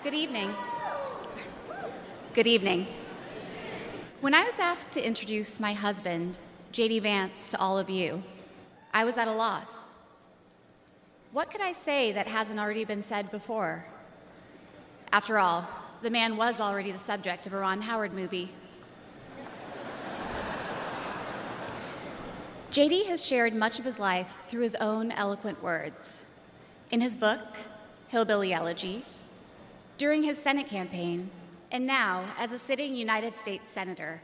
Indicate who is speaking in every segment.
Speaker 1: Good evening. Good evening. When I was asked to introduce my husband, J.D. Vance, to all of you, I was at a loss. What could I say that hasn't already been said before? After all, the man was already the subject of a Ron Howard movie. J.D. has shared much of his life through his own eloquent words. In his book, Hillbilly Elegy, during his Senate campaign, and now as a sitting United States Senator,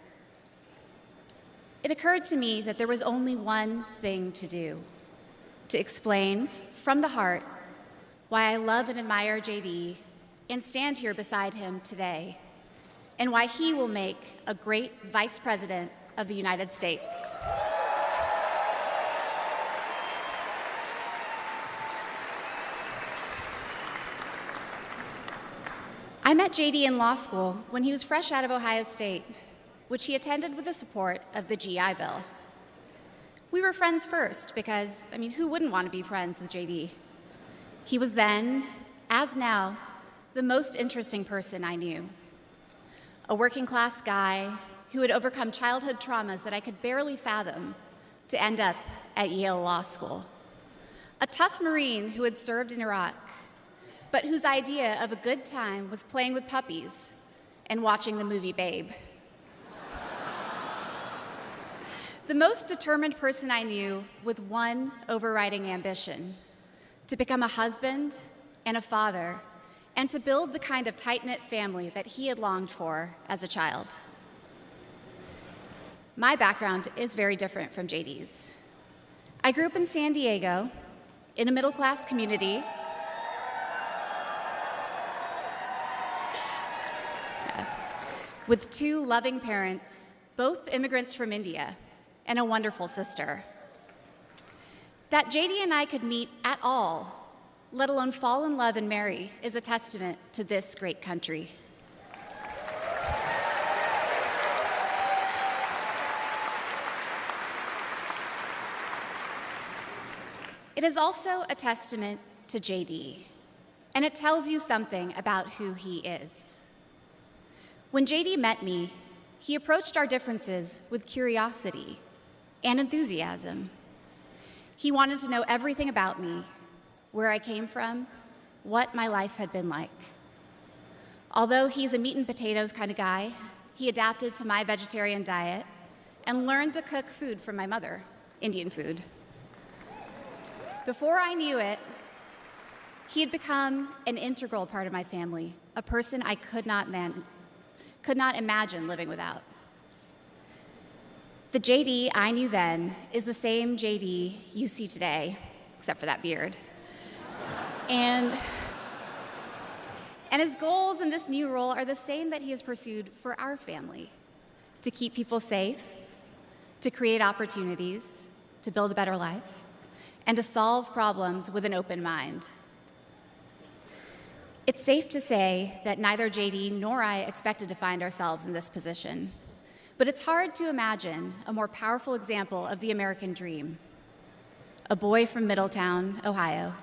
Speaker 1: it occurred to me that there was only one thing to do: to explain from the heart why I love and admire J.D. and stand here beside him today, and why he will make a great Vice President of the United States. I met J.D. in law school when he was fresh out of Ohio State, which he attended with the support of the GI Bill. We were friends first because, who wouldn't want to be friends with J.D.? He was then, as now, the most interesting person I knew. A working-class guy who had overcome childhood traumas that I could barely fathom to end up at Yale Law School. A tough Marine who had served in Iraq, but whose idea of a good time was playing with puppies and watching the movie Babe. The most determined person I knew with one overriding ambition: to become a husband and a father, and to build the kind of tight-knit family that he had longed for as a child. My background is very different from JD's. I grew up in San Diego, in a middle-class community with two loving parents, both immigrants from India, and a wonderful sister. That JD and I could meet at all, let alone fall in love and marry, is a testament to this great country. It is also a testament to JD, and it tells you something about who he is. When JD met me, he approached our differences with curiosity and enthusiasm. He wanted to know everything about me, where I came from, what my life had been like. Although he's a meat and potatoes kind of guy, he adapted to my vegetarian diet and learned to cook food from my mother, Indian food. Before I knew it, he had become an integral part of my family, a person I could not imagine living without. The JD I knew then is the same JD you see today, except for that beard. And his goals in this new role are the same that he has pursued for our family: to keep people safe, to create opportunities, to build a better life, and to solve problems with an open mind. It's safe to say that neither JD nor I expected to find ourselves in this position, but it's hard to imagine a more powerful example of the American dream. A boy from Middletown, Ohio.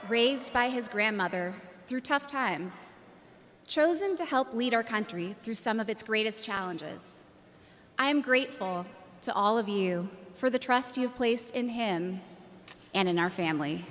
Speaker 1: Raised by his grandmother through tough times, chosen to help lead our country through some of its greatest challenges. I am grateful to all of you for the trust you have placed in him and in our family.